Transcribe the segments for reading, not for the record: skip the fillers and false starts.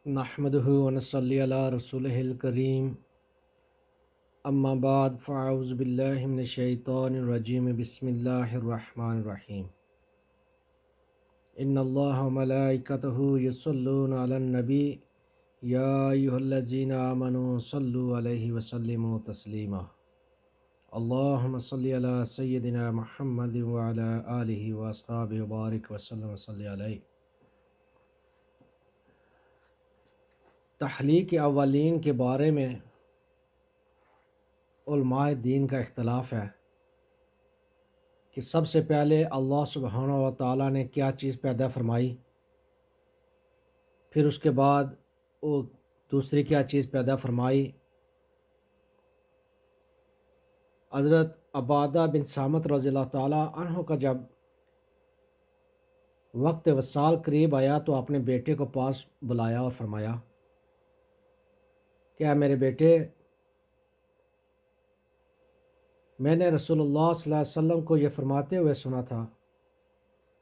نحمدہ ونصلی علی رسولہ الکریم اما بعد فاعوذ باللہ من الشیطان الرجیم بسم اللہ الرحمن الرحیم ان اللہ وملائکتہ یصلون علی النبی یا ایھا الذین آمنوا صلوا علیہ وسلموا تسلیما اللہم صلی علی سیدنا محمد وعلی آلہ واصحابہ وبارک وسلم صلی علیہ۔ تخلیق اولین کے بارے میں علماء دین کا اختلاف ہے کہ سب سے پہلے اللہ سبحانہ و تعالیٰ نے کیا چیز پیدا فرمائی، پھر اس کے بعد وہ دوسری کیا چیز پیدا فرمائی۔ حضرت عبادہ بن صامت رضی اللہ تعالیٰ عنہ کا جب وقت وصال قریب آیا تو اپنے بیٹے کو پاس بلایا اور فرمایا کہ اے میرے بیٹے، میں نے رسول اللہ صلی اللہ علیہ وسلم کو یہ فرماتے ہوئے سنا تھا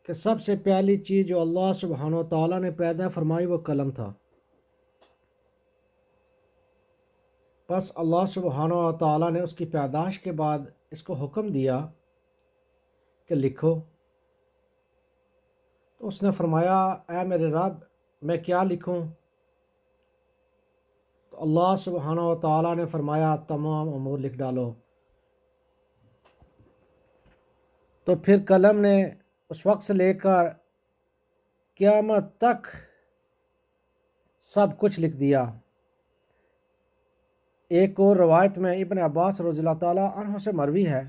کہ سب سے پہلی چیز جو اللہ سبحانہ و تعالیٰ نے پیدا فرمائی وہ قلم تھا۔ بس اللہ سبحانہ و تعالیٰ نے اس کی پیدائش کے بعد اس کو حکم دیا کہ لکھو، تو اس نے فرمایا اے میرے رب، میں کیا لکھوں؟ تو اللہ سبحانہ و تعالیٰ نے فرمایا تمام امور لکھ ڈالو۔ تو پھر قلم نے اس وقت سے لے کر قیامت تک سب کچھ لکھ دیا۔ ایک اور روایت میں ابن عباس رضی اللہ تعالیٰ عنہ سے مروی ہے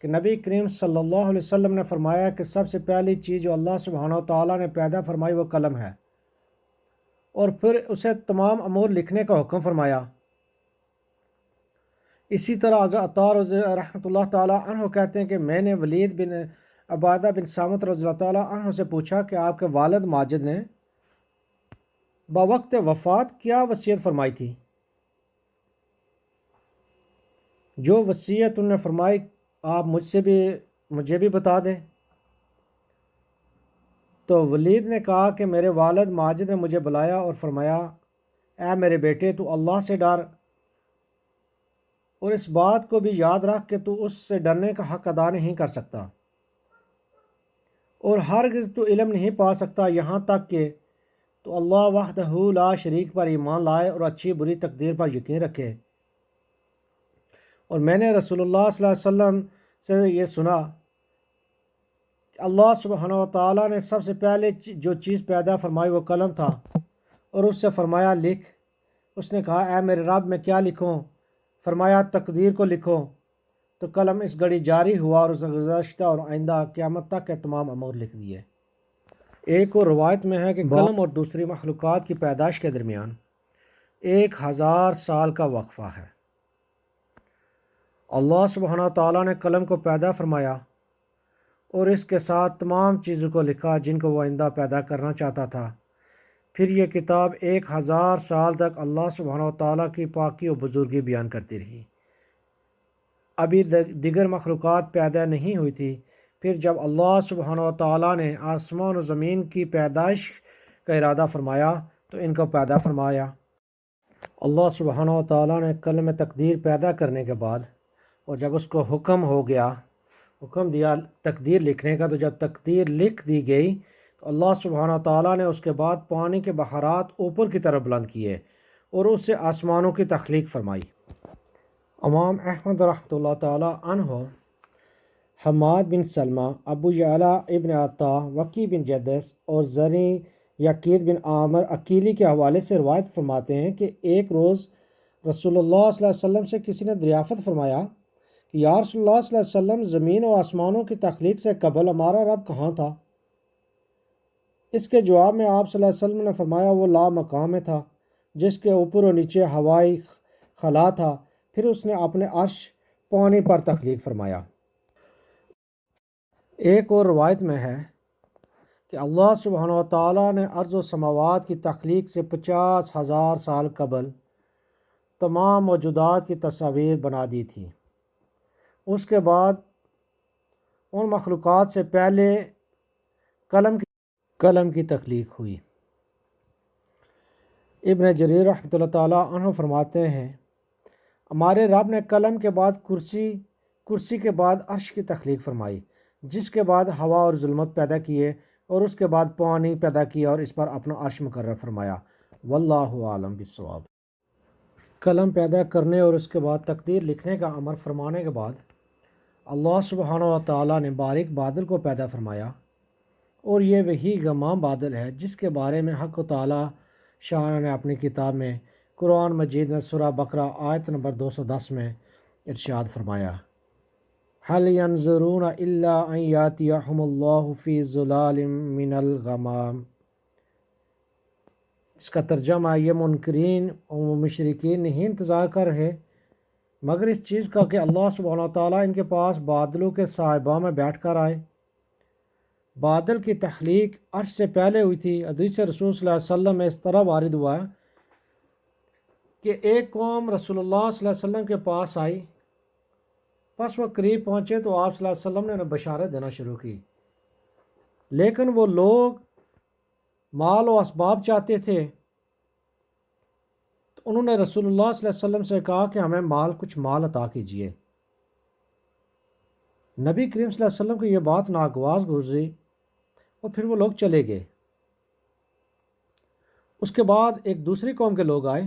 کہ نبی کریم صلی اللہ علیہ وسلم نے فرمایا کہ سب سے پہلی چیز جو اللہ سبحانہ و تعالیٰ نے پیدا فرمائی وہ قلم ہے، اور پھر اسے تمام امور لکھنے کا حکم فرمایا۔ اسی طرح حضرت عطا رحمۃ اللہ تعالیٰ عنہ کہتے ہیں کہ میں نے ولید بن عبادہ بن صامت رضی اللہ تعالیٰ عنہ سے پوچھا کہ آپ کے والد ماجد نے بوقت وفات کیا وصیت فرمائی تھی؟ جو وصیت انہوں نے فرمائی آپ مجھے بھی بتا دیں۔ تو ولید نے کہا کہ میرے والد ماجد نے مجھے بلایا اور فرمایا اے میرے بیٹے، تو اللہ سے ڈر اور اس بات کو بھی یاد رکھ کہ تو اس سے ڈرنے کا حق ادا نہیں کر سکتا، اور ہرگز تو علم نہیں پا سکتا یہاں تک کہ تو اللہ وحدہ لا شریک پر ایمان لائے اور اچھی بری تقدیر پر یقین رکھے۔ اور میں نے رسول اللہ صلی اللہ علیہ وسلم سے یہ سنا کہ اللہ سبحانہ و تعالیٰ نے سب سے پہلے جو چیز پیدا فرمائی وہ قلم تھا، اور اس سے فرمایا لکھ۔ اس نے کہا اے میرے رب، میں کیا لکھوں؟ فرمایا تقدیر کو لکھو۔ تو قلم اس گھڑی جاری ہوا اور اس نے گزشتہ اور آئندہ قیامت تک کے تمام امور لکھ دیے۔ ایک اور روایت میں ہے کہ قلم اور دوسری مخلوقات کی پیدائش کے درمیان 1000 سال کا وقفہ ہے۔ اللہ سبحانہ تعالیٰ نے قلم کو پیدا فرمایا اور اس کے ساتھ تمام چیزوں کو لکھا جن کو وہ آئندہ پیدا کرنا چاہتا تھا۔ پھر یہ کتاب 1000 سال تک اللہ سبحانہ تعالیٰ کی پاکی و بزرگی بیان کرتی رہی۔ ابھی دیگر مخلوقات پیدا نہیں ہوئی تھی۔ پھر جب اللہ سبحانہ تعالیٰ نے آسمان و زمین کی پیدائش کا ارادہ فرمایا تو ان کو پیدا فرمایا۔ اللہ سبحانہ تعالیٰ نے قلم تقدیر پیدا کرنے کے بعد اور جب اس کو حکم دیا تقدیر لکھنے کا، تو جب تقدیر لکھ دی گئی تو اللہ سبحانہ تعالیٰ نے اس کے بعد پانی کے بخارات اوپر کی طرف بلند کیے اور اس سے آسمانوں کی تخلیق فرمائی۔ امام احمد رحمۃ اللہ تعالیٰ عنہ، حماد بن سلمہ، ابو یعلا ابن عطا، وکی بن جدس اور زریں یقید بن عامر عقیلی کے حوالے سے روایت فرماتے ہیں کہ ایک روز رسول اللہ صلی اللہ علیہ وسلم سے کسی نے دریافت فرمایا کہ یا رسول اللہ صلی اللہ علیہ وسلم، زمین و آسمانوں کی تخلیق سے قبل ہمارا رب کہاں تھا؟ اس کے جواب میں آپ صلی اللہ علیہ وسلم نے فرمایا وہ لا مقام میں تھا جس کے اوپر و نیچے ہوائی خلا تھا، پھر اس نے اپنے عرش پانی پر تخلیق فرمایا۔ ایک اور روایت میں ہے کہ اللہ سبحانہ و تعالیٰ نے ارض و سماوات کی تخلیق سے 50,000 سال قبل تمام موجودات کی تصاویر بنا دی تھی۔ اس کے بعد ان مخلوقات سے پہلے قلم کی تخلیق ہوئی۔ ابن جریر رحمۃ اللہ تعالیٰ عنہ فرماتے ہیں ہمارے رب نے قلم کے بعد کرسی کے بعد عرش کی تخلیق فرمائی، جس کے بعد ہوا اور ظلمت پیدا کیے اور اس کے بعد پانی پیدا کیا اور اس پر اپنا عرش مقرر فرمایا۔ واللہ عالم بالصواب۔ قلم پیدا کرنے اور اس کے بعد تقدیر لکھنے کا امر فرمانے کے بعد اللہ سبحانہ و تعالیٰ نے باریک بادل کو پیدا فرمایا، اور یہ وہی غمام بادل ہے جس کے بارے میں حق و تعالیٰ شان نے اپنی کتاب میں قرآن مجید میں سورہ بقرہ آیت نمبر 210 میں ارشاد فرمایا، هل ينظرون الا ان ياتيهم الله في ظلال من الغمام۔ اس کا ترجمہ یہ منکرین و مشرکین نہیں انتظار کر رہے مگر اس چیز کا کہ اللہ سبحانہ و تعالیٰ ان کے پاس بادلوں کے صاحبہ میں بیٹھ کر آئے۔ بادل کی تخلیق عرش سے پہلے ہوئی تھی۔ حدیث رسول صلی اللہ علیہ وسلم میں اس طرح وارد ہوا ہے کہ ایک قوم رسول اللہ صلی اللہ علیہ وسلم کے پاس آئی، پس وہ قریب پہنچے تو آپ صلی اللہ علیہ وسلم نے انہیں بشارت دینا شروع کی، لیکن وہ لوگ مال و اسباب چاہتے تھے، تو انہوں نے رسول اللہ صلی اللہ علیہ وسلم سے کہا کہ ہمیں کچھ مال عطا کیجیے۔ نبی کریم صلی اللہ علیہ وسلم کو یہ بات ناگواز گزری اور پھر وہ لوگ چلے گئے۔ اس کے بعد ایک دوسری قوم کے لوگ آئے۔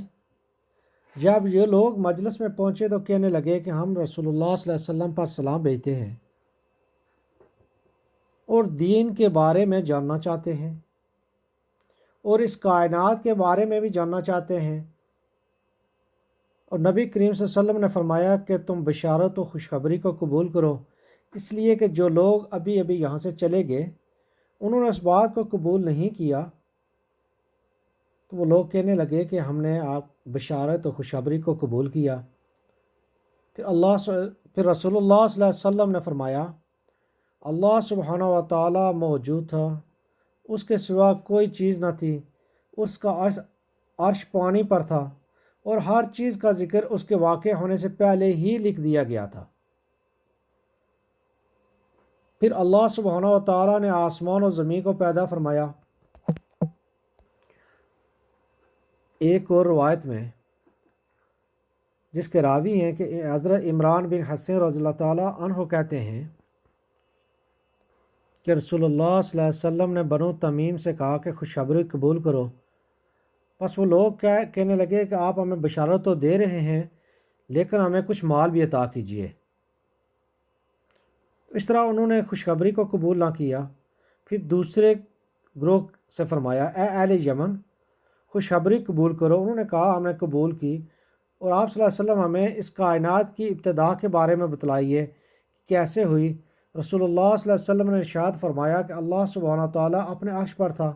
جب یہ لوگ مجلس میں پہنچے تو کہنے لگے کہ ہم رسول اللہ صلی اللہ علیہ وسلم پر سلام بھیجتے ہیں اور دین کے بارے میں جاننا چاہتے ہیں اور اس کائنات کے بارے میں بھی جاننا چاہتے ہیں، اور نبی کریم صلی اللہ علیہ وسلم نے فرمایا کہ تم بشارت و خوشخبری کو قبول کرو، اس لیے کہ جو لوگ ابھی یہاں سے چلے گئے انہوں نے اس بات کو قبول نہیں کیا۔ تو وہ لوگ کہنے لگے کہ ہم نے آپ بشارت و خوشخبری کو قبول کیا۔ پھر رسول اللہ صلی اللہ علیہ وسلم نے فرمایا، اللہ سبحانہ و تعالیٰ موجود تھا، اس کے سوا کوئی چیز نہ تھی، اس کا عرش پانی پر تھا اور ہر چیز کا ذکر اس کے واقع ہونے سے پہلے ہی لکھ دیا گیا تھا۔ پھر اللہ سبحانہ و تعالیٰ نے آسمان و زمین کو پیدا فرمایا۔ ایک اور روایت میں جس کے راوی ہیں کہ حضرت عمران بن حسین رضی اللہ تعالیٰ عنہ کہتے ہیں کہ رسول اللہ صلی اللہ علیہ وسلم نے بنو تمیم سے کہا کہ خوشخبری قبول کرو، بس وہ لوگ کہنے لگے کہ آپ ہمیں بشارت تو دے رہے ہیں لیکن ہمیں کچھ مال بھی عطا کیجیے۔ اس طرح انہوں نے خوشخبری کو قبول نہ کیا۔ پھر دوسرے گروہ سے فرمایا، اے اہل یمن خوشخبری قبول کرو۔ انہوں نے کہا ہم نے قبول کی، اور آپ صلی اللہ علیہ وسلم ہمیں اس کائنات کی ابتدا کے بارے میں بتلائیے کہ کیسے ہوئی۔ رسول اللہ صلی اللہ علیہ وسلم نے ارشاد فرمایا کہ اللہ سبحانہ تعالیٰ اپنے عرش پر تھا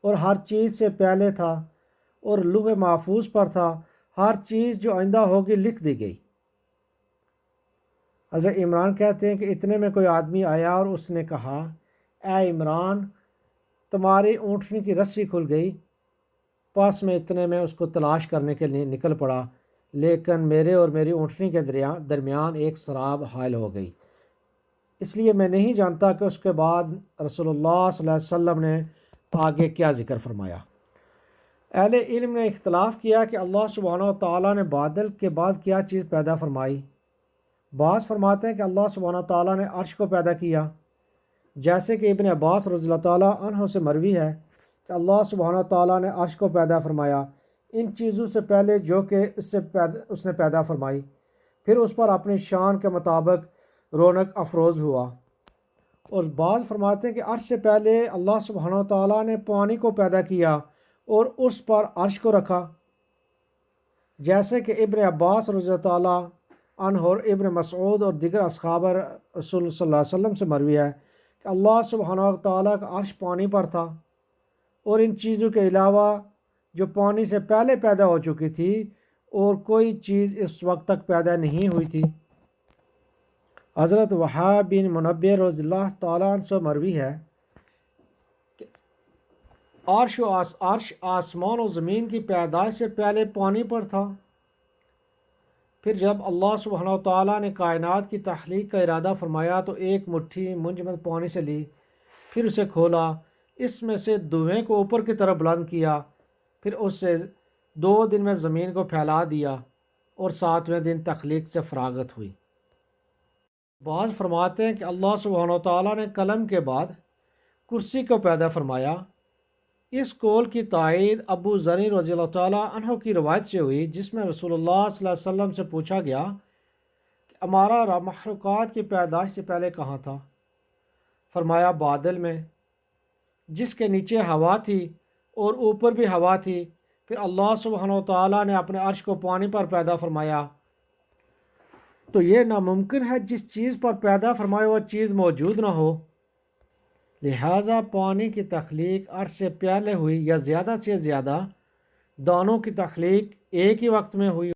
اور ہر چیز سے پہلے تھا اور لوح محفوظ پر تھا، ہر چیز جو آئندہ ہوگی لکھ دی گئی۔ حضرت عمران کہتے ہیں کہ اتنے میں کوئی آدمی آیا اور اس نے کہا، اے عمران تمہاری اونٹنی کی رسی کھل گئی۔ پاس میں اتنے میں اس کو تلاش کرنے کے لیے نکل پڑا، لیکن میرے اور میری اونٹنی کے درمیان ایک سراب حائل ہو گئی، اس لیے میں نہیں جانتا کہ اس کے بعد رسول اللہ صلی اللہ علیہ وسلم نے آگے کیا ذکر فرمایا۔ اہل علم نے اختلاف کیا کہ اللہ سبحانہ و تعالیٰ نے بادل کے بعد کیا چیز پیدا فرمائی۔ بعض فرماتے ہیں کہ اللہ سبحانہ و تعالیٰ نے عرش کو پیدا کیا، جیسے کہ ابن عباس رضی اللہ تعالیٰ عنہ سے مروی ہے کہ اللہ سبحانہ و تعالیٰ نے عرش کو پیدا فرمایا ان چیزوں سے پہلے جو کہ اس نے پیدا فرمائی، پھر اس پر اپنی شان کے مطابق رونق افروز ہوا۔ اور بعض فرماتے ہیں کہ عرش سے پہلے اللہ سبحانہ و تعالیٰ نے پانی کو پیدا کیا اور اس پر عرش کو رکھا، جیسے کہ ابن عباس رضی اللہ تعالیٰ عنہ اور ابن مسعود اور دیگر اصحاب رسول صلی اللہ علیہ وسلم سے مروی ہے کہ اللہ سبحانہ و تعالیٰ کا عرش پانی پر تھا، اور ان چیزوں کے علاوہ جو پانی سے پہلے پیدا ہو چکی تھی اور کوئی چیز اس وقت تک پیدا نہیں ہوئی تھی۔ حضرت وہاب بن منبہ رضی اللہ تعالیٰ عنہ سے مروی ہے کہ عرش آسمان و زمین کی پیدائش سے پہلے پانی پر تھا، پھر جب اللہ سبحانہ و تعالیٰ نے کائنات کی تخلیق کا ارادہ فرمایا تو ایک مٹھی منجمد پانی سے لی، پھر اسے کھولا، اس میں سے دھوئیں کو اوپر کی طرف بلند کیا، پھر اس سے 2 دن میں زمین کو پھیلا دیا اور 7ویں دن تخلیق سے فراغت ہوئی۔ بعض فرماتے ہیں کہ اللہ سبحانہ و تعالیٰ نے قلم کے بعد کرسی کو پیدا فرمایا۔ اس قول کی تائید ابو ذر رضی اللہ تعالیٰ عنہ کی روایت سے ہوئی، جس میں رسول اللہ صلی اللہ علیہ وسلم سے پوچھا گیا کہ ہمارا رب مخلوقات کی پیدائش سے پہلے کہاں تھا؟ فرمایا بادل میں، جس کے نیچے ہوا تھی اور اوپر بھی ہوا تھی۔ پھر اللہ سبحانہ و تعالیٰ نے اپنے عرش کو پانی پر پیدا فرمایا۔ تو یہ ناممکن ہے جس چیز پر پیدا فرمایا وہ چیز موجود نہ ہو، لہٰذا پانی کی تخلیق عرش سے پہلے ہوئی یا زیادہ سے زیادہ دانوں کی تخلیق ایک ہی وقت میں ہوئی